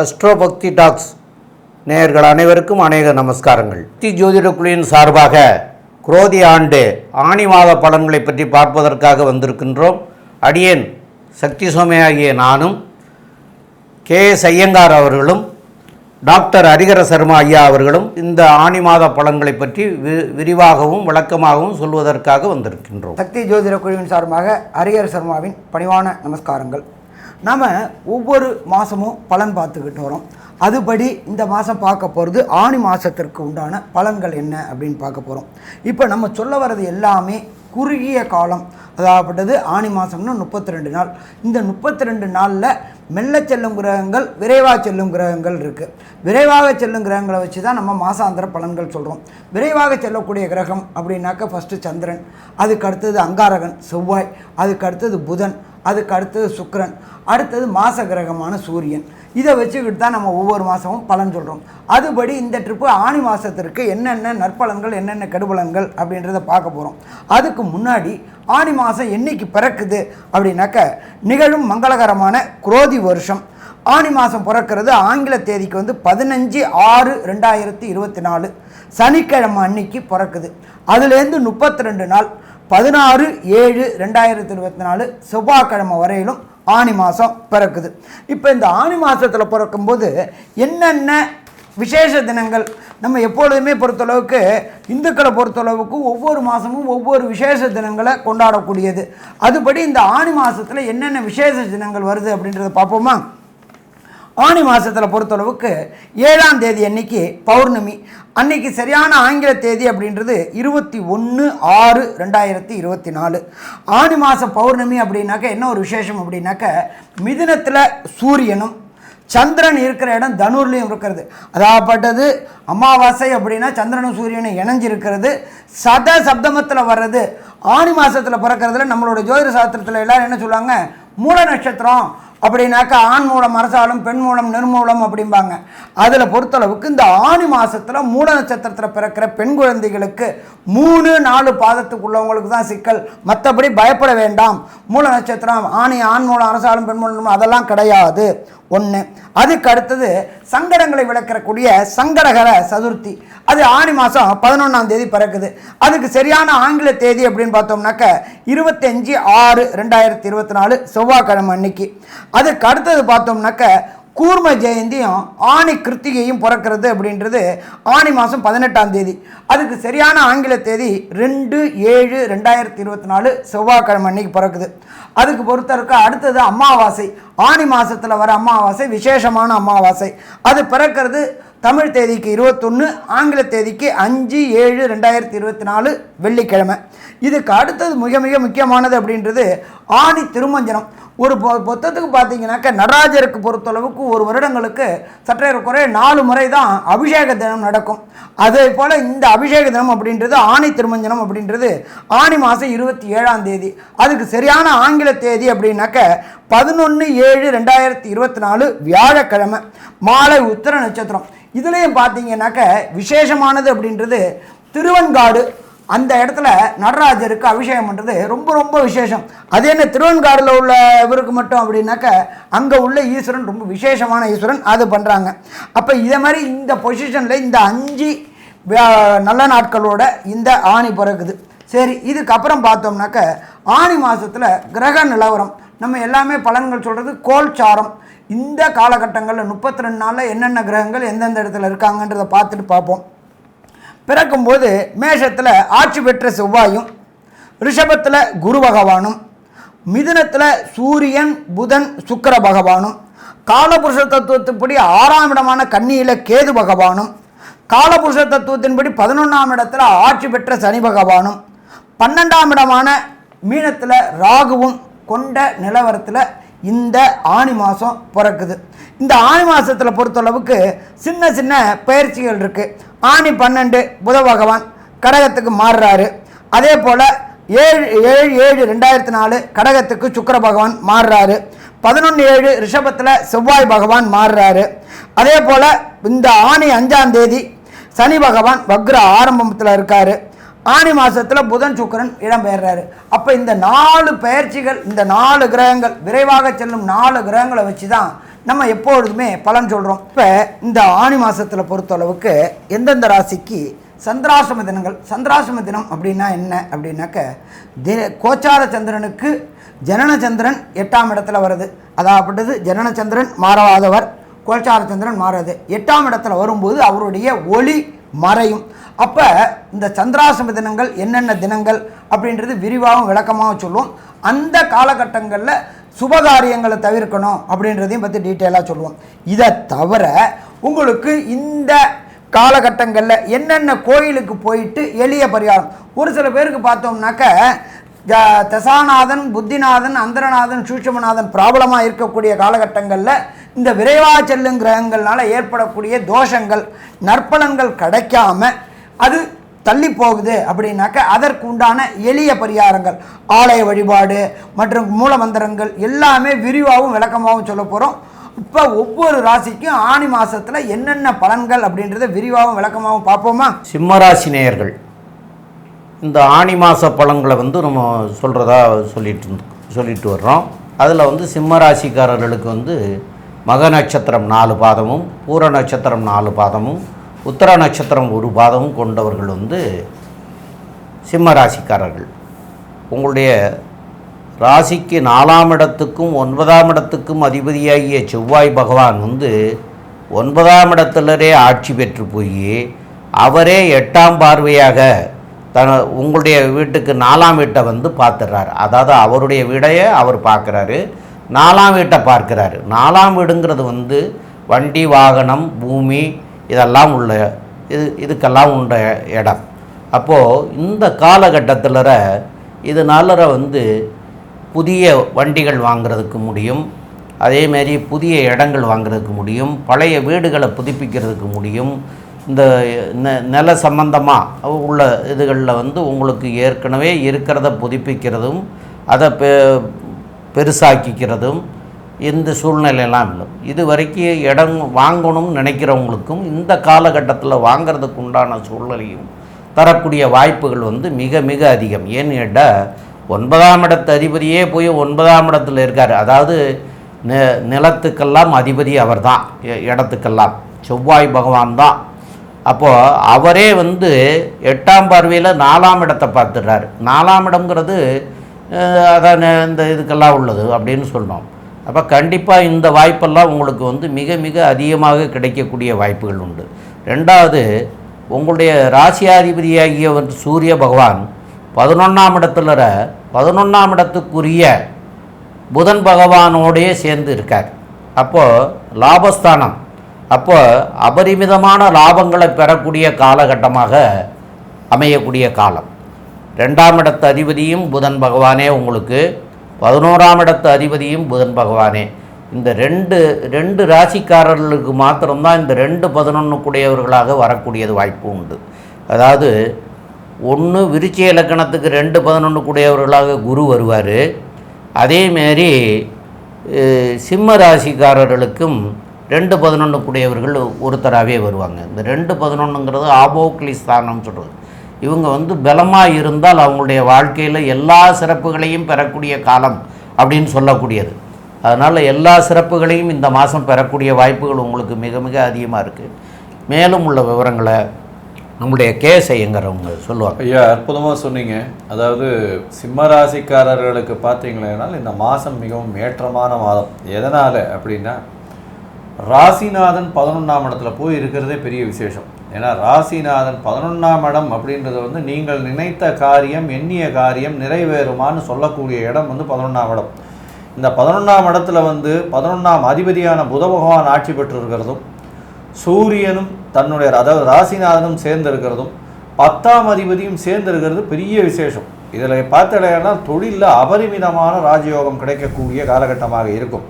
Astro பக்தி tax நேயர்கள் அனைவருக்கும் அநேக நமஸ்காரங்கள். பக்தி ஜோதிட குழுவின் சார்பாக குரோதி ஆண்டு ஆணி மாத பலன்களை பற்றி பார்ப்பதற்காக வந்திருக்கின்றோம். அடியேன் சக்தி சோமையாகிய நானும் கே.எஸ். ஐயங்கார் அவர்களும் டாக்டர் ஹரிஹர சர்மா ஐயா அவர்களும் இந்த ஆணி மாத பலன்களை பற்றி விரிவாகவும் விளக்கமாகவும் சொல்வதற்காக வந்திருக்கின்றோம். சக்தி ஜோதிட குழுவின் சார்பாக ஹரிஹர சர்மாவின் பணிவான நமஸ்காரங்கள். நாம் ஒவ்வொரு மாதமும் பலன் பார்த்துக்கிட்டு வரோம். அதுபடி இந்த மாதம் பார்க்க போகிறது ஆணி மாதத்திற்கு உண்டான பலன்கள் என்ன அப்படின்னு பார்க்க போகிறோம். இப்போ நம்ம சொல்ல வர்றது எல்லாமே குறுகிய காலம், அதாகப்பட்டது ஆணி மாதம்னா 32 நாள். இந்த 32 நாளில் மெல்ல செல்லும் கிரகங்கள், விரைவாக செல்லும் கிரகங்கள் இருக்குது. விரைவாக செல்லும் கிரகங்களை வச்சு தான் நம்ம மாசாந்திர பலன்கள் சொல்கிறோம். விரைவாக செல்லக்கூடிய கிரகம் அப்படின்னாக்கா ஃபஸ்ட்டு சந்திரன், அதுக்கு அடுத்தது அங்காரகன் செவ்வாய், அதுக்கு அடுத்தது புதன், அதுக்கு அடுத்தது சுக்கிரன், அடுத்தது மாச கிரகமான சூரியன். இதை வச்சுக்கிட்டு தான் நம்ம ஒவ்வொரு மாதமும் பலன் சொல்கிறோம். அதுபடி இந்த ட்ரிப்பு ஆணி மாதத்திற்கு என்னென்ன நற்பலன்கள் என்னென்ன கெடுபலன்கள் அப்படின்றத பார்க்க போகிறோம். அதுக்கு முன்னாடி ஆணி மாதம் என்னைக்கு பிறக்குது அப்படின்னாக்க நிகழும் மங்களகரமான குரோதி வருஷம் ஆணி மாதம் பிறக்கிறது ஆங்கில தேதிக்கு 15/6/2024 சனிக்கிழமை அன்னைக்கு பிறக்குது. அதுலேருந்து 32 நாள் 16/7/2024 செவ்வாய்க்கிழமை வரையிலும் ஆணி மாதம் பிறக்குது. இப்போ இந்த ஆணி மாதத்தில் பிறக்கும்போது என்னென்ன விசேஷ தினங்கள் நம்ம எப்பொழுதுமே பொறுத்தளவுக்கு இந்துக்களை பொறுத்தளவுக்கு ஒவ்வொரு மாதமும் ஒவ்வொரு விசேஷ தினங்களை கொண்டாடக்கூடியது. அதுபடி இந்த ஆணி மாதத்தில் என்னென்ன விசேஷ தினங்கள் வருது அப்படின்றத பார்ப்போமா. ஆணி மாதத்தில் பொறுத்தளவுக்கு 7ஆம் தேதி அன்னைக்கு பௌர்ணமி. அன்னைக்கு சரியான ஆங்கில தேதி அப்படின்றது 21/6/2024. ஆணி மாதம் பௌர்ணமி அப்படின்னாக்க என்ன ஒரு விசேஷம் அப்படின்னாக்க மிதுனத்தில் சூரியனும் சந்திரன் இருக்கிற இடம் தனுர்லையும் இருக்கிறது. அதாகப்பட்டது அமாவாசை அப்படின்னா சந்திரனும் சூரியனும் இணைஞ்சிருக்கிறது. சத சப்தமத்தில் வர்றது ஆணி மாதத்தில் பிறக்கிறதுல நம்மளோட ஜோதிட சாஸ்திரத்தில் எல்லோரும் என்ன சொல்லுவாங்க, மூல நட்சத்திரம் அப்படின்னாக்கா ஆண் மூலம் அரசாலும் பெண் மூலம் நிர்மூலம் அப்படிம்பாங்க. அதில் பொறுத்தளவுக்கு இந்த ஆணி மாதத்தில் மூல நட்சத்திரத்தில் பிறக்கிற பெண் குழந்தைகளுக்கு 3-4 பாதத்துக்கு உள்ளவங்களுக்கு தான் சிக்கல். மற்றபடி பயப்பட வேண்டாம். மூல நட்சத்திரம் ஆண் மூலம் அரசாலும் பெண் மூலம் அதெல்லாம் கிடையாது. ஒன்று. அதுக்கு அடுத்தது சங்கடங்களை விளக்கக்கூடிய சங்கடகர சதுர்த்தி, அது ஆணி மாதம் 11ஆம் தேதி பிறக்குது. அதுக்கு சரியான ஆங்கில தேதி அப்படின்னு பார்த்தோம்னாக்க 25/6/2024 செவ்வாய்க்கிழமை அன்னைக்கு. அதுக்கு அடுத்தது பார்த்தோம்னாக்க கூர்ம ஜெயந்தியும் ஆணி கிருத்திகையும் பிறக்கிறது அப்படின்றது ஆணி மாதம் 18ஆம் தேதி. அதுக்கு சரியான ஆங்கில தேதி 2/7/2024 செவ்வாய்க்கிழமை அன்னைக்கு பிறக்குது. அதுக்கு பொறுத்தவரைக்கு அடுத்தது அமாவாசை. ஆணி மாதத்தில் வர அமாவாசை விசேஷமான அமாவாசை. அது பிறக்கிறது தமிழ் தேதிக்கு 21, ஆங்கில தேதிக்கு 5/7/2024 வெள்ளிக்கிழமை. இதுக்கு அடுத்தது மிக மிக முக்கியமானது அப்படின்றது ஆணி திருமஞ்சனம். ஒரு பொத்தத்துக்கு பார்த்தீங்கன்னாக்க நடராஜருக்கு பொறுத்தளவுக்கு ஒரு வருடங்களுக்கு சற்றே குறைய 4 முறை தான் அபிஷேக தினம் நடக்கும். அதே போல் இந்த அபிஷேக தினம் அப்படின்றது ஆணி திருமஞ்சனம் அப்படின்றது ஆணி மாதம் 27ஆம் தேதி. அதுக்கு சரியான ஆங்கில தேதி அப்படின்னாக்க 11/7/2024 வியாழக்கிழமை மாலை உத்திர நட்சத்திரம். இதுலேயும் பார்த்தீங்கன்னாக்க விசேஷமானது அப்படின்றது திருவெண்காடு. அந்த இடத்துல நடராஜருக்கு அபிஷேகம் பண்ணுறது ரொம்ப ரொம்ப விசேஷம். அது என்ன திருவெண்காடில் உள்ள இவருக்கு மட்டும் அப்படின்னாக்க அங்கே உள்ள ஈஸ்வரன் ரொம்ப விசேஷமான ஈஸ்வரன், அது பண்ணுறாங்க. அப்போ இதே மாதிரி இந்த பொசிஷனில் இந்த 5 நல்ல நாட்களோட இந்த ஆணி பிறகுது. சரி, இதுக்கப்புறம் பார்த்தோம்னாக்க ஆணி மாதத்தில் கிரக நிலவரம் நம்ம எல்லாமே பலன்கள் சொல்கிறது கோல்சாரம். இந்த காலகட்டங்களில் 32 நாளில் என்னென்ன கிரகங்கள் எந்தெந்த இடத்துல இருக்காங்கன்றதை பார்த்துட்டு பார்ப்போம். பிறக்கும்போது மேஷத்தில் ஆட்சி பெற்ற செவ்வாயும், ரிஷபத்தில் குரு பகவானும், மிதுனத்தில் சூரியன் புதன் சுக்கிர பகவானும், காலபுருஷ தத்துவத்தின்படி 6ஆம் இடமான கன்னியில் கேது பகவானும், காலபுருஷ தத்துவத்தின்படி 11ஆம் இடத்துல ஆட்சி பெற்ற சனி பகவானும், 12ஆம் இடமான மீனத்தில் ராகுவும் கொண்ட நிலவரத்தில் இந்த ஆணி மாதம் பிறக்குது. இந்த ஆணி மாதத்தில் பொறுத்தளவுக்கு சின்ன சின்ன பயிற்சிகள் இருக்குது. ஆணி 12 புத பகவான் கடகத்துக்கு மாறுறாரு. அதே போல் 7/7/2004 கடகத்துக்கு சுக்கிர பகவான் மாறுறாரு. 11/7 ரிஷபத்தில் செவ்வாய் பகவான் மாறுறாரு. அதே போல் இந்த ஆணி 5ஆம் தேதி சனி பகவான் வக்ர ஆரம்பத்தில் இருக்கார். ஆணி மாதத்தில் புதன் சுக்கிரன் இடம்பெயர்றாரு. அப்போ இந்த 4 பெயர்ச்சிகள், இந்த 4 கிரகங்கள் விரைவாக செல்லும் 4 கிரகங்களை வச்சு தான் நம்ம எப்பொழுதுமே பலன் சொல்கிறோம். இப்போ இந்த ஆணி மாதத்தில் பொறுத்தளவுக்கு எந்தெந்த ராசிக்கு சந்திராசிரம தினங்கள், சந்திராசிரம தினம் அப்படின்னா என்ன அப்படின்னாக்க கோச்சார சந்திரனுக்கு ஜனன சந்திரன் 8ஆம் இடத்துல வருது. அதாவது ஜனன சந்திரன் மாறாதவர், கோச்சார சந்திரன் மாறாது. 8ஆம் இடத்துல வரும்போது அவருடைய ஒளி மறையும். அப்போ இந்த சந்திராசிரம தினங்கள் என்னென்ன தினங்கள் அப்படின்றது விரிவாகவும் விளக்கமாகவும் சொல்லுவோம். அந்த காலகட்டங்களில் சுபகாரியங்களை தவிர்க்கணும் அப்படின்றதையும் பற்றி டீட்டெயிலாக சொல்லுவோம். இதை தவிர உங்களுக்கு இந்த காலகட்டங்களில் என்னென்ன கோயிலுக்கு போயிட்டு எளிய பரிகாரம், ஒரு சில பேருக்கு பார்த்தோம்னாக்க தசாநாதன், புத்திநாதன், அந்தரநாதன், சூட்சுமநாதன் ப்ராப்ளமாக இருக்கக்கூடிய காலகட்டங்களில் இந்த விரைவாக செல்லும் கிரகங்கள்னால ஏற்படக்கூடிய தோஷங்கள், நற்பலன்கள் கிடைக்காம அது தள்ளி போகுது அப்படின்னாக்க அதற்கு உண்டான எளிய பரிகாரங்கள், ஆலய வழிபாடு மற்றும் மூலமந்திரங்கள் எல்லாமே விரிவாகவும் விளக்கமாகவும் சொல்ல போகிறோம். இப்போ ஒவ்வொரு ராசிக்கும் ஆணி மாதத்தில் என்னென்ன பலன்கள் அப்படின்றத விரிவாகவும் விளக்கமாகவும் பார்ப்போமா? சிம்மராசி நேயர்கள், இந்த ஆணி மாத பலன்களை நம்ம சொல்கிறதா சொல்லிட்டு வர்றோம். அதில் சிம்மராசிக்காரர்களுக்கு மக நட்சத்திரம் 4 பாதமும், பூர நட்சத்திரம் 4 பாதமும், உத்தர நட்சத்திரம் 1 பாதமும் கொண்டவர்கள் சிம்மராசிக்காரர்கள். உங்களுடைய ராசிக்கு 4ஆம் இடத்துக்கும் 9ஆம் இடத்துக்கும் அதிபதியாகிய செவ்வாய் பகவான் 9ஆம் இடத்திலே ஆட்சி பெற்று போய் அவரே 8ஆம் பார்வையாக உங்களுடைய வீட்டுக்கு 4ஆம் வீட்டை பார்த்துடுறார். அதாவது அவருடைய வீடையே அவர் பார்க்குறாரு, 4ஆம் வீட்டை பார்க்குறாரு. 4ஆம் வீடுங்கிறது வண்டி, வாகனம், பூமி இதெல்லாம் உள்ள இதுக்கெல்லாம் உள்ள இடம். அப்போது இந்த காலகட்டத்தில் இதனால் புதிய வண்டிகள் வாங்கிறதுக்கு முடியும், அதேமாரி புதிய இடங்கள் வாங்கிறதுக்கு முடியும், பழைய வீடுகளை புதுப்பிக்கிறதுக்கு முடியும். இந்த நில சம்பந்தமாக உள்ள இதுகளில் உங்களுக்கு ஏற்கனவே இருக்கிறத புதுப்பிக்கிறதும் அதை பெருசாக்கிக்கிறதும் இந்த சூழ்நிலையெல்லாம் இல்லை. இது வரைக்கும் இடம் வாங்கணும்னு நினைக்கிறவங்களுக்கும் இந்த காலகட்டத்தில் வாங்கிறதுக்கு உண்டான சூழ்நிலையும் தரக்கூடிய வாய்ப்புகள் மிக மிக அதிகம். ஏன்னு கேட்டால் 9ஆம் இடத்து அதிபதியே போய் 9ஆம் இடத்துல இருக்கார். அதாவது நிலத்துக்கெல்லாம் அதிபதி அவர் தான், இடத்துக்கெல்லாம் செவ்வாய் பகவான் தான். அப்போது அவரே 8ஆம் பார்வையில் 4ஆம் இடத்தை பார்த்துடுறாரு. 4ஆம் இடம்ங்கிறது அதான் இந்த இதுக்கெல்லாம் உள்ளது அப்படின்னு சொன்னோம். அப்போ கண்டிப்பாக இந்த வாய்ப்பெல்லாம் உங்களுக்கு மிக மிக அதிகமாக கிடைக்கக்கூடிய வாய்ப்புகள் உண்டு. ரெண்டாவது, உங்களுடைய ராசியாதிபதியாகிய சூரிய பகவான் 11ஆம் இடத்துல 11ஆம் இடத்துக்குரிய புதன் பகவானோடையே சேர்ந்து இருக்கார். அப்போது லாபஸ்தானம், அப்போ அபரிமிதமான லாபங்களை பெறக்கூடிய காலகட்டமாக அமையக்கூடிய காலம். 2ஆம் இடத்து அதிபதியும் புதன் பகவானே, உங்களுக்கு 11ஆம் இடத்து அதிபதியும் புதன் பகவானே. இந்த ரெண்டு ராசிக்காரர்களுக்கு மாத்திரம்தான் இந்த 2-11 கூடியவர்களாக வரக்கூடியது வாய்ப்பு உண்டு. அதாவது ஒன்று விருச்சிக இலக்கணத்துக்கு 2-11 கூடியவர்களாக குரு வருவார். அதேமாரி சிம்ம ராசிக்காரர்களுக்கும் 2-11 கூடியவர்கள் ஒருத்தராகவே வருவாங்க. இந்த 2-11ங்கிறது ஆபோக்லி ஸ்தானம் சொல்கிறது. இவங்க பலமாக இருந்தால் அவங்களுடைய வாழ்க்கையில் எல்லா சிறப்புகளையும் பெறக்கூடிய காலம் அப்படின்னு சொல்லக்கூடியது. அதனால் எல்லா சிறப்புகளையும் இந்த மாதம் பெறக்கூடிய வாய்ப்புகள் உங்களுக்கு மிக மிக அதிகமாக இருக்குது. மேலும் உள்ள விவரங்களை நம்முடைய கேசைங்கிறவங்க சொல்லுவாங்க. ஐயா, அற்புதமாக சொன்னீங்க. அதாவது சிம்மராசிக்காரர்களுக்கு பார்த்தீங்களேனா இந்த மாதம் மிகவும் ஏற்றமான மாதம். எதனால் அப்படின்னா, ராசிநாதன் 11ஆம் இடத்துல போய் இருக்கிறதே பெரிய விசேஷம். ஏன்னா ராசிநாதன் 11ஆம் இடம் அப்படின்றது நீங்கள் நினைத்த காரியம், எண்ணிய காரியம் நிறைவேறுமான்னு சொல்லக்கூடிய இடம் 11ஆம் இடம். இந்த 11ஆம் இடத்துல 11ஆம் அதிபதியான புத பகவான் ஆட்சி பெற்றிருக்கிறதும், சூரியனும் தன்னுடைய அதாவது ராசிநாதனும் சேர்ந்திருக்கிறதும், 10ஆம் அதிபதியும் சேர்ந்திருக்கிறது பெரிய விசேஷம். இதில் பார்த்தடையானா தொழிலில் அபரிமிதமான ராஜயோகம் கிடைக்கக்கூடிய காலகட்டமாக இருக்கும்.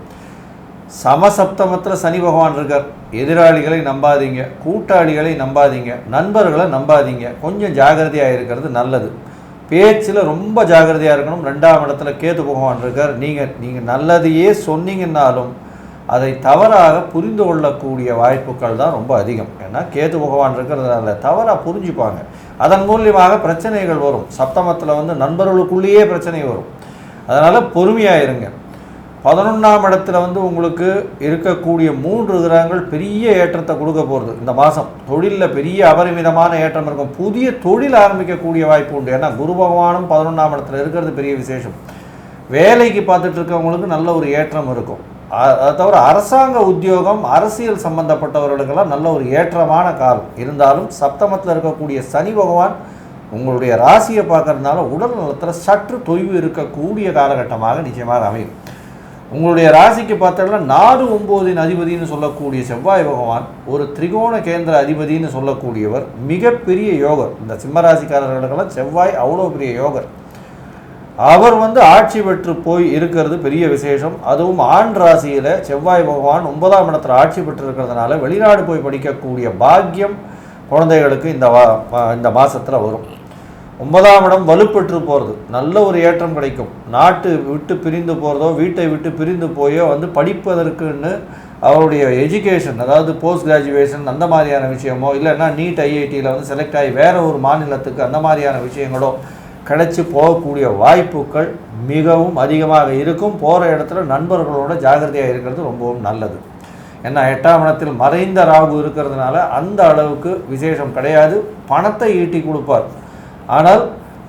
சமசப்தமத்தில் சனி பகவான் இருக்கார். எதிராளிகளை நம்பாதீங்க, கூட்டாளிகளை நம்பாதீங்க, நண்பர்களை நம்பாதீங்க. கொஞ்சம் ஜாகிரதையாக இருக்கிறது நல்லது. பேச்சில் ரொம்ப ஜாகிரதையாக இருக்கணும். 2ஆம் இடத்துல கேது பகவான் இருக்கார். நீங்கள் நல்லதையே சொன்னீங்கன்னாலும் அதை தவறாக புரிந்து கொள்ளக்கூடிய வாய்ப்புகள் தான் ரொம்ப அதிகம். ஏன்னா கேது பகவான் இருக்கிறதுனால தவறாக புரிஞ்சுப்பாங்க. அதன் மூலியமாக பிரச்சனைகள் வரும். சப்தமத்தில் நண்பர்களுக்குள்ளேயே பிரச்சனை வரும். அதனால் பொறுமையாக இருங்க. 11ஆம் இடத்துல வந்து உங்களுக்கு இருக்கக்கூடிய 3 கிரகங்கள் பெரிய ஏற்றத்தை கொடுக்க போகிறது இந்த மாதம். தொழிலில் பெரிய அபரிமிதமான ஏற்றம் இருக்கும். புதிய தொழில் ஆரம்பிக்கக்கூடிய வாய்ப்பு உண்டு. ஏன்னா குரு பகவானும் 11ஆம் இடத்துல இருக்கிறது பெரிய விசேஷம். வேலைக்கு பார்த்துட்டு இருக்கவங்களுக்கு நல்ல ஒரு ஏற்றம் இருக்கும். அதை தவிர அரசாங்க உத்தியோகம், அரசியல் சம்பந்தப்பட்டவர்களுக்கெல்லாம் நல்ல ஒரு ஏற்றமான காலம். இருந்தாலும் சப்தமத்தில் இருக்கக்கூடிய சனி பகவான் உங்களுடைய ராசியை பார்க்கறதுனால உடல் நலத்தில் சற்று தொய்வு இருக்கக்கூடிய காலகட்டமாக நிச்சயமாக அமையும். உங்களுடைய ராசிக்கு பார்த்தோம்னா 4, 9 அதிபதினு சொல்லக்கூடிய செவ்வாய் பகவான் ஒரு திரிகோண கேந்திர அதிபதினு சொல்லக்கூடியவர். மிகப்பெரிய யோகர். இந்த சிம்மராசிக்காரர்களுக்கெல்லாம் செவ்வாய் அவ்வளோ பெரிய யோகர். அவர் வந்து ஆட்சி பெற்று போய் இருக்கிறது பெரிய விசேஷம். அதுவும் ஆண் ராசியில் செவ்வாய் பகவான் 9ஆம் இடத்துல ஆட்சி பெற்று இருக்கிறதுனால வெளிநாடு போய் படிக்கக்கூடிய பாக்கியம் குழந்தைகளுக்கு இந்த மாதத்தில் வரும். 9ஆம் இடம் வலுப்பெற்று போகிறது. நல்ல ஒரு ஏற்றம் கிடைக்கும். நாட்டு விட்டு பிரிந்து போகிறதோ வீட்டை விட்டு பிரிந்து போயோ வந்து படிப்பதற்குன்னு அவருடைய எஜுகேஷன், அதாவது போஸ்ட் கிராஜுவேஷன் அந்த மாதிரியான விஷயமோ, இல்லைன்னா நீட் ஐஐடியில் வந்து செலக்ட் ஆகி வேறு ஒரு மாநிலத்துக்கு அந்த மாதிரியான விஷயங்களோ கிடைச்சி போகக்கூடிய வாய்ப்புகள் மிகவும் அதிகமாக இருக்கும். போகிற இடத்துல நண்பர்களோட ஜாகிரதையாக இருக்கிறது ரொம்பவும் நல்லது. ஏன்னா 8ஆம் இடத்தில் மறைந்த ராகு இருக்கிறதுனால அந்த அளவுக்கு விசேஷம் கிடையாது. பணத்தை ஈட்டி கொடுப்பார். ஆனால்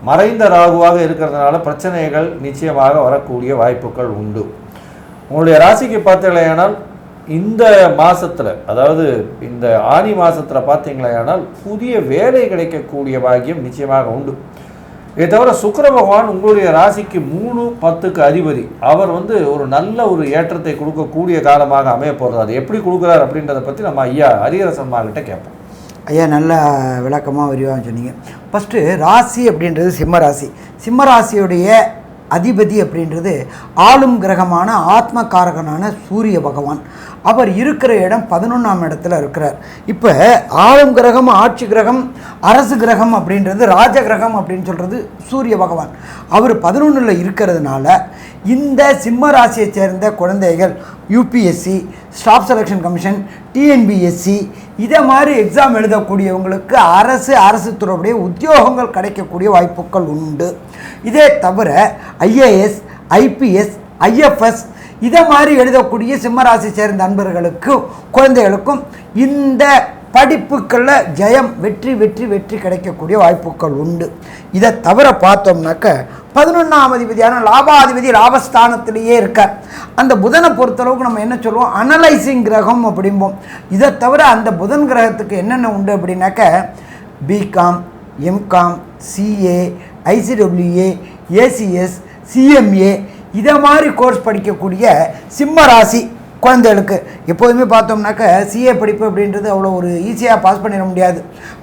மறைந்த ராகுவாக இருக்கிறதுனால பிரச்சனைகள் நிச்சயமாக வரக்கூடிய வாய்ப்புகள் உண்டு. உங்களுடைய ராசிக்கு பார்த்தீங்களேனால் இந்த மாதத்தில், அதாவது இந்த ஆனி மாதத்தில் பார்த்தீங்களேனால் புதிய வேலை கிடைக்கக்கூடிய பாக்கியம் நிச்சயமாக உண்டு. இதை தவிர சுக்கிர பகவான் உங்களுடைய ராசிக்கு 3, 10க்கு அதிபதி. அவர் வந்து ஒரு நல்ல ஒரு ஏற்றத்தை கொடுக்கக்கூடிய காலமாக அமைய போகிறது. அது எப்படி கொடுக்குறார் அப்படின்றத பற்றி நம்ம ஐயா ஹரிஹரசன்மா கிட்ட கேட்போம். ஐயா நல்ல விளக்கமாக விரிவாக சொன்னீங்க. ஃபஸ்ட்டு ராசி அப்படின்றது சிம்மராசி. சிம்மராசியுடைய அதிபதி அப்படின்றது ஆளும் கிரகமான ஆத்மகாரகனான சூரிய பகவான். அவர் இருக்கிற இடம் 11ஆம் இடத்துல இருக்கிறார். இப்போ ஆளும் கிரகம், ஆட்சி கிரகம், அரசு கிரகம் அப்படின்றது ராஜ கிரகம் அப்படின்னு சொல்கிறது சூரிய பகவான். அவர் 11ல் இருக்கிறதுனால இந்த சிம்ம ராசியை சேர்ந்த குழந்தைகள் UPSC, staff selection commission, TNPSC இதை மாதிரி எக்ஸாம் எழுதக்கூடியவங்களுக்கு அரசு துறையுடைய உத்தியோகங்கள் கிடைக்கக்கூடிய வாய்ப்புகள் உண்டு. இதே தவிர ஐஏஎஸ், ஐபிஎஸ், ஐஎஃப்எஸ் இதை மாதிரி எழுதக்கூடிய சிம்மராசி சேர்ந்த நண்பர்களுக்கும் குழந்தைகளுக்கும் இந்த படிப்புகளில் ஜெயம், வெற்றி வெற்றி வெற்றி கிடைக்கக்கூடிய வாய்ப்புகள் உண்டு. இதை தவிர பார்த்தோம்னாக்க 11ஆம் அதிபதியான லாபாதிபதி லாபஸ்தானத்திலேயே இருக்கார். அந்த புதனை பொறுத்தளவுக்கு நம்ம என்ன சொல்லுவோம், அனலைசிங் கிரகம் அப்படிம்போம். இதை தவிர அந்த புதன் கிரகத்துக்கு என்னென்ன உண்டு அப்படின்னாக்க BCom, MCom, CA, ICWA, ACS, CMA இதை மாதிரி கோர்ஸ் படிக்கக்கூடிய சிம்ம ராசி குழந்தைகளுக்கு எப்போதுமே பார்த்தோம்னாக்க சிஏ படிப்பு அப்படின்றது அவ்வளோ ஒரு ஈஸியாக பாஸ் பண்ணிட முடியாது.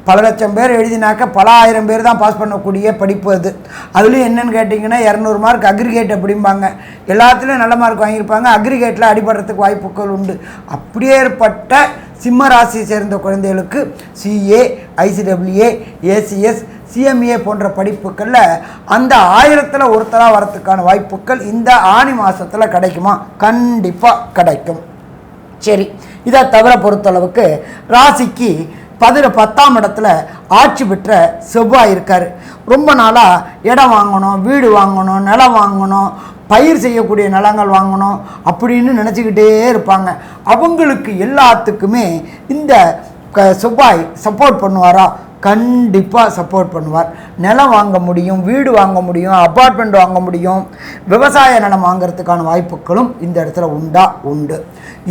பல லட்சம் பேர் எழுதினாக்க பல ஆயிரம் பேர் தான் பாஸ் பண்ணக்கூடிய படிப்பு அது. அதுலேயும் என்னென்னு கேட்டிங்கன்னா 200 மார்க் அக்ரிகேட் அப்படிம்பாங்க. எல்லாத்துலேயும் நல்ல மார்க் வாங்கியிருப்பாங்க. அக்ரிகேட்டில் அடிபடுறதுக்கு வாய்ப்புகள் உண்டு. அப்படியே ஏற்பட்ட சிம்ம ராசியை சேர்ந்த குழந்தைகளுக்கு சிஏ, ஐசிடபிள்யூஏ, ஏசிஎஸ், சிஎம்ஏ போன்ற படிப்புகளில் அந்த 1000ல் ஒருத்தராக வரத்துக்கான வாய்ப்புகள் இந்த ஆனி மாதத்தில் கிடைக்குமா? கண்டிப்பாக கிடைக்கும். சரி, இதை தவிர பொறுத்தளவுக்கு ராசிக்கு 10ஆம் இடத்துல ஆட்சி பெற்ற செவ்வாய் இருக்கார். ரொம்ப நாளாக இடம் வாங்கணும், வீடு வாங்கணும், நிலம் வாங்கணும், பயிர் செய்யக்கூடிய நிலங்கள் வாங்கணும் அப்படின்னு நினச்சிக்கிட்டே இருப்பாங்க. அவங்களுக்கு எல்லாத்துக்குமே இந்த செவ்வாய் சப்போர்ட் பண்ணுவாரா? கண்டிப்பாக சப்போர்ட் பண்ணுவார். நிலம் வாங்க முடியும், வீடு வாங்க முடியும், அப்பார்ட்மெண்ட் வாங்க முடியும், விவசாய நிலம் வாங்கிறதுக்கான வாய்ப்புகளும் இந்த இடத்துல உண்டு.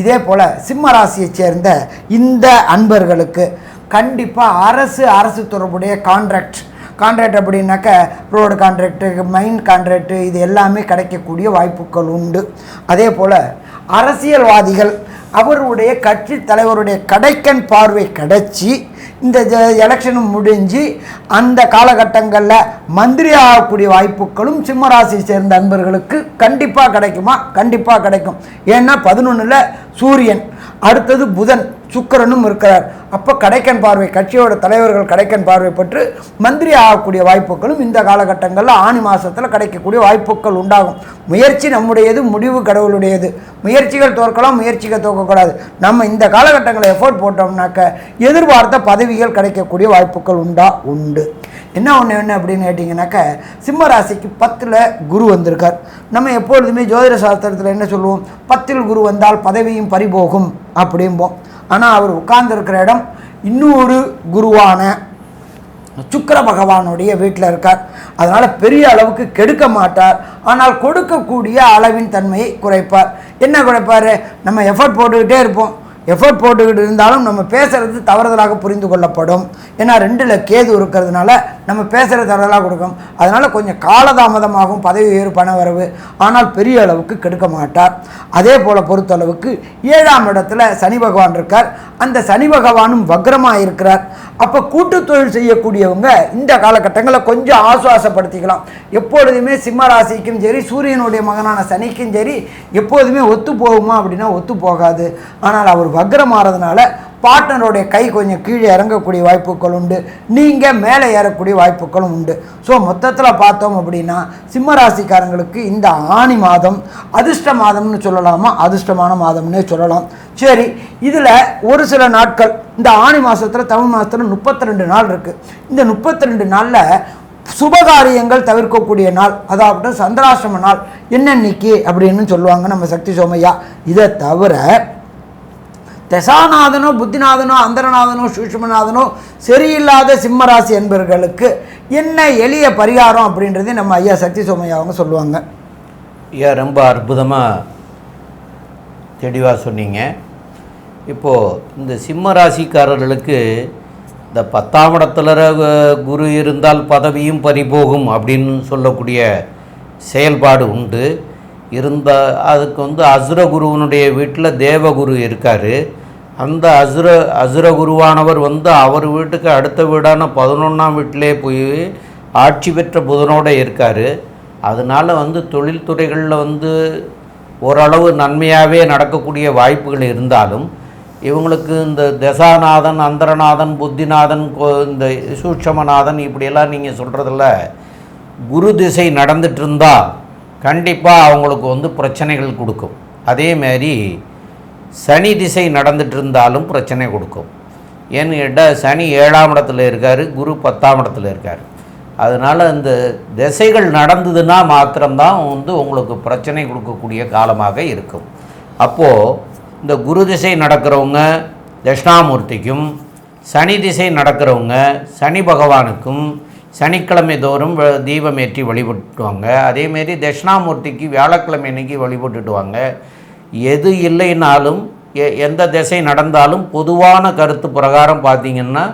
இதே போல் சிம்ம ராசியை சேர்ந்த இந்த அன்பர்களுக்கு கண்டிப்பாக அரசு தொடர்புடைய கான்ட்ராக்ட் அப்படின்னாக்க ரோடு கான்ட்ராக்டு, மைன் கான்ட்ராக்டு இது எல்லாமே கிடைக்கக்கூடிய வாய்ப்புகள் உண்டு. அதே போல் அரசியல்வாதிகள் அவருடைய கட்சி தலைவருடைய கடைக்கண் பார்வை கிடைச்சி இந்த எலெக்ஷனும் முடிஞ்சு அந்த காலகட்டங்களில் மந்திரி ஆகக்கூடிய வாய்ப்புகளும் சிம்மராசியை சேர்ந்த நண்பர்களுக்கு கண்டிப்பாக கிடைக்குமா? கண்டிப்பாக கிடைக்கும். ஏன்னா 11ல் சூரியன், அடுத்தது புதன், சுக்கிரனும் இருக்கிறார். அப்போ கடைக்கண் பார்வை, கட்சியோட தலைவர்கள் கடைக்கண் பார்வை பெற்று மந்திரி ஆகக்கூடிய வாய்ப்புகளும் இந்த காலகட்டங்களில் ஆனி மாதத்தில் கிடைக்கக்கூடிய வாய்ப்புகள் உண்டாகும். முயற்சி நம்முடையது, முடிவு கடவுளுடையது. முயற்சிகள் தோற்கலாம், முயற்சிகள் தோற்கக்கூடாது. நம்ம இந்த காலகட்டங்களில் எஃபோர்ட் போட்டோம்னாக்க எதிர்பார்த்த பதவிகள் கிடைக்கக்கூடிய வாய்ப்புகள் உண்டு. என்ன ஒன்று அப்படின்னு கேட்டிங்கனாக்கா சிம்ம ராசிக்கு 10ல் குரு வந்திருக்கார். நம்ம எப்பொழுதுமே ஜோதிட சாஸ்திரத்தில் என்ன சொல்லுவோம், 10ல் குரு வந்தால் பதவியும் பறிபோகும் அப்படிம்போம். ஆனால் அவர் உட்கார்ந்துருக்கிற இடம் இன்னொரு குருவான சுக்கிர பகவானுடைய வீட்டில் இருக்கார். அதனால் பெரிய அளவுக்கு கெடுக்க மாட்டார். ஆனால் கொடுக்கக்கூடிய அளவின் தன்மையை குறைப்பார். என்ன குறைப்பார், நம்ம எஃபர்ட் போட்டுக்கிட்டே இருப்போம். எஃபர்ட் போட்டுக்கிட்டு இருந்தாலும் நம்ம பேசுகிறது தவறுதலாக புரிந்து கொள்ளப்படும். ஏன்னா 2ல் கேது இருக்கிறதுனால நம்ம பேசுகிறது தவறுதலாக கொடுக்கும். அதனால் கொஞ்சம் காலதாமதமாகும் பதவி உயர்வு பண வரவு. ஆனால் பெரிய அளவுக்கு கெடுக்க மாட்டார். அதே போல் பொறுத்தளவுக்கு 7ஆம் இடத்துல சனி பகவான் இருக்கார். அந்த சனி பகவானும் வக்ரமாக இருக்கிறார். அப்போ கூட்டு தொழில் செய்யக்கூடியவங்க இந்த காலகட்டங்களை கொஞ்சம் ஆசுவாசப்படுத்திக்கலாம். எப்பொழுதுமே சிம்ம ராசிக்கும் சரி சூரியனுடைய மகனான சனிக்கும் சரி எப்போதுமே ஒத்து போகுமா அப்படின்னா ஒத்து போகாது. ஆனால் அவர் வக்ரம் ஆறதுனால பார்ட்னருடைய கை கொஞ்சம் கீழே இறங்கக்கூடிய வாய்ப்புகள் உண்டு, நீங்கள் மேலே ஏறக்கூடிய வாய்ப்புகளும் உண்டு. ஸோ மொத்தத்தில் பார்த்தோம் அப்படின்னா சிம்ம ராசிக்காரங்களுக்கு இந்த ஆனி மாதம் அதிர்ஷ்ட மாதம்னு சொல்லலாமா, அதிர்ஷ்டமான மாதம்னே சொல்லலாம். சரி, இதில் ஒரு சில நாட்கள் இந்த ஆனி மாதத்தில் தமிழ் மாதத்தில் 32 நாள் இருக்குது. இந்த 32 நாளில் சுபகாரியங்கள் தவிர்க்கக்கூடிய நாள், அதாவது சந்திராஷ்டம நாள் என்னன்னைக்கு அப்படின்னு சொல்லுவாங்க நம்ம சக்தி சோமையா. இதை தவிர தசாநாதனோ புத்திநாதனோ அந்தரநாதனோ சூஷ்மநாதனோ சரியில்லாத சிம்மராசி என்பவர்களுக்கு என்ன எளிய பரிகாரம் அப்படின்றதே நம்ம ஐயா சக்தி சோமையா அவங்க சொல்லுவாங்க. ஐயா ரொம்ப அற்புதமாக தெளிவாக சொன்னீங்க. இப்போது இந்த சிம்ம ராசிக்காரர்களுக்கு இந்த 10ஆம் இடத்துல குரு இருந்தால் பதவியும் பறிபோகும் அப்படின்னு சொல்லக்கூடிய செயல்பாடு உண்டு. அதுக்கு அசுரகுருவனுடைய வீட்டில் தேவகுரு இருக்கார். அந்த அசுரகுருவானவர் அவர் வீட்டுக்கு அடுத்த வீடான 11ஆம் வீட்டிலே போய் ஆட்சி பெற்ற புதனோடு இருக்கார். அதனால் தொழில்துறைகளில் ஓரளவு நன்மையாகவே நடக்கக்கூடிய வாய்ப்புகள் இருந்தாலும் இவங்களுக்கு இந்த தசாநாதன் அந்தரநாதன் புத்திநாதன் இந்த சூட்சமநாதன் இப்படியெல்லாம் நீங்கள் சொல்கிறதில்ல, குரு திசை நடந்துட்டு இருந்தால் கண்டிப்பாக அவங்களுக்கு பிரச்சனைகள் கொடுக்கும். அதேமாரி சனி திசை நடந்துட்டு இருந்தாலும் பிரச்சனை கொடுக்கும். ஏன்னு கேட்டால் சனி 7ஆம் இடத்துல இருக்கார், குரு 10ஆம் இடத்துல இருக்கார். அதனால் இந்த திசைகள் நடந்ததுன்னா மாத்திரம்தான் உங்களுக்கு பிரச்சனை கொடுக்கக்கூடிய காலமாக இருக்கும். அப்போது இந்த குரு திசை நடக்கிறவங்க தட்சிணாமூர்த்திக்கும், சனி திசை நடக்கிறவங்க சனி பகவானுக்கும் சனிக்கிழமை தோறும் தீபமேற்றி வழிபட்டுவாங்க. அதேமாரி தட்சிணாமூர்த்திக்கு வியாழக்கிழமை அன்னைக்கு வழிபட்டுட்டுவாங்க. எது இல்லைனாலும் எந்த திசை நடந்தாலும் பொதுவான கருத்து பிரகாரம் பார்த்திங்கன்னா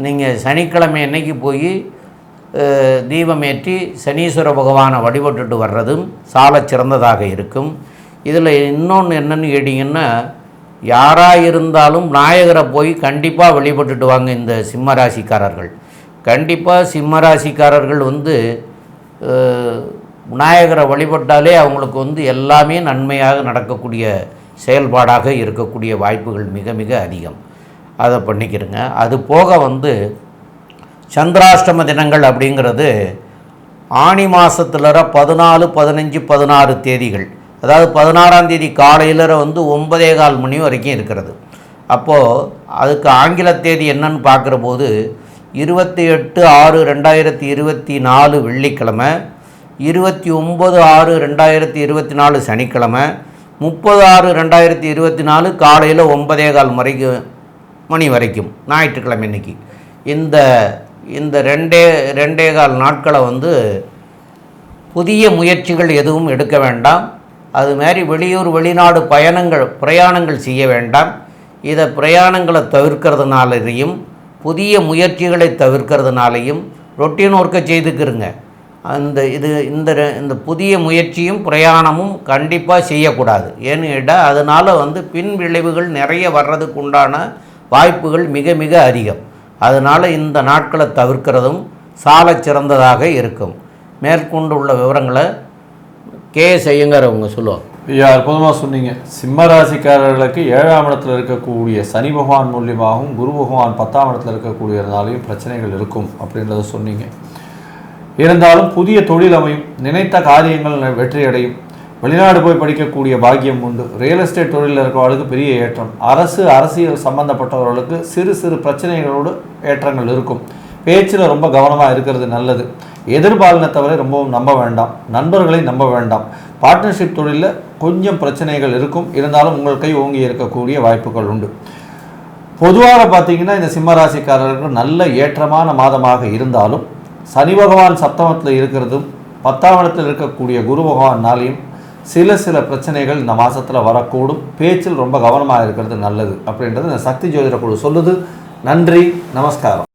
நீங்கள் சனிக்கிழமை அன்னைக்கு போய் தீபமேற்றி சனீஸ்வர பகவானை வழிபட்டுட்டு வர்றதும் சால சிறந்ததாக இருக்கும். இதில் இன்னொன்று என்னென்னு கேட்டிங்கன்னா, யாராக இருந்தாலும் நாயகரை போய் கண்டிப்பாக வழிபட்டுட்டு வாங்க. இந்த சிம்மராசிக்காரர்கள் கண்டிப்பாக சிம்மராசிக்காரர்கள் விநாயகரை வழிபட்டாலே அவங்களுக்கு எல்லாமே நன்மையாக நடக்கக்கூடிய செயல்பாடாக இருக்கக்கூடிய வாய்ப்புகள் மிக மிக அதிகம். அதை பண்ணிக்கிறங்க. அது போக சந்திராஷ்டம தினங்கள் அப்படிங்கிறது ஆனி மாதத்தில் 14, 15, 16 தேதிகள், அதாவது 16ஆம் தேதி காலையில் 9:15 மணி வரைக்கும் இருக்கிறது. அப்போது அதுக்கு ஆங்கில தேதி என்னன்னு பார்க்குற போது 28/6/2024 வெள்ளிக்கிழமை, 29/6/2024 சனிக்கிழமை, 30/6/2024 காலையில் 9:15 மணி வரைக்கும் ஞாயிற்றுக்கிழமை இன்னைக்கு. இந்த 2.25 நாட்களை புதிய முயற்சிகள் எதுவும் எடுக்க வேண்டாம். அதுமாரி வெளியூர் வெளிநாடு பிரயாணங்கள் செய்ய வேண்டாம். இதை பிரயாணங்களை தவிர்க்கிறதுனாலையும் புதிய முயற்சிகளை தவிர்க்கிறதுனாலையும் ரொட்டீன் ஒர்க்கை செய்துக்கிறங்க. இந்த புதிய முயற்சியும் பிரயாணமும் கண்டிப்பாக செய்யக்கூடாது. ஏன்னு கேட்டால் அதனால் பின் விளைவுகள் நிறைய வர்றதுக்கு உண்டான வாய்ப்புகள் மிக மிக அதிகம். அதனால் இந்த நாட்களை தவிர்க்கிறதும் சால சிறந்ததாக இருக்கும். மேற்கொண்டு உள்ள விவரங்களை ஐயங்கார் அவங்க சொல்லுவாங்க. ஐயா, அற்புதமாக சொன்னீங்க. சிம்மராசிக்காரர்களுக்கு 7ஆம் இடத்துல இருக்கக்கூடிய சனி பகவான் மூலியமாகவும் குரு பகவான் 10ஆம் இடத்துல இருக்கக்கூடியதுனாலையும் பிரச்சனைகள் இருக்கும் அப்படின்றத சொன்னீங்க. இருந்தாலும் புதிய தொழில் அமையும், நினைத்த காரியங்கள் வெற்றியடையும், வெளிநாடு போய் படிக்கக்கூடிய பாக்கியம் உண்டு, ரியல் எஸ்டேட் தொழிலில் இருக்கிறவர்களுக்கு பெரிய ஏற்றம், அரசியல் சம்பந்தப்பட்டவர்களுக்கு சிறு சிறு பிரச்சனைகளோடு ஏற்றங்கள் இருக்கும். பேச்சில் ரொம்ப கவனமாக இருக்கிறது நல்லது. எதிர்பாலினத்தவரை ரொம்பவும் நம்ப வேண்டாம், நண்பர்களை நம்ப வேண்டாம். பார்ட்னர்ஷிப் தொழிலில் கொஞ்சம் பிரச்சனைகள் இருக்கும், இருந்தாலும் உங்கள் கை ஓங்கி இருக்கக்கூடிய வாய்ப்புகள் உண்டு. பொதுவாக பார்த்தீங்கன்னா இந்த சிம்மராசிக்காரர்கள் நல்ல ஏற்றமான மாதமாக இருந்தாலும் சனி பகவான் சப்தமத்தில் இருக்கிறதும் 10ஆம் இடத்தில் இருக்கக்கூடிய குரு பகவான்னாலையும் சில பிரச்சனைகள் இந்த மாதத்தில் வரக்கூடும். பேச்சில் ரொம்ப கவனமாக இருக்கிறது நல்லது அப்படின்றது இந்த சக்தி ஜோதிட குழு சொல்லுது. நன்றி, நமஸ்காரம்.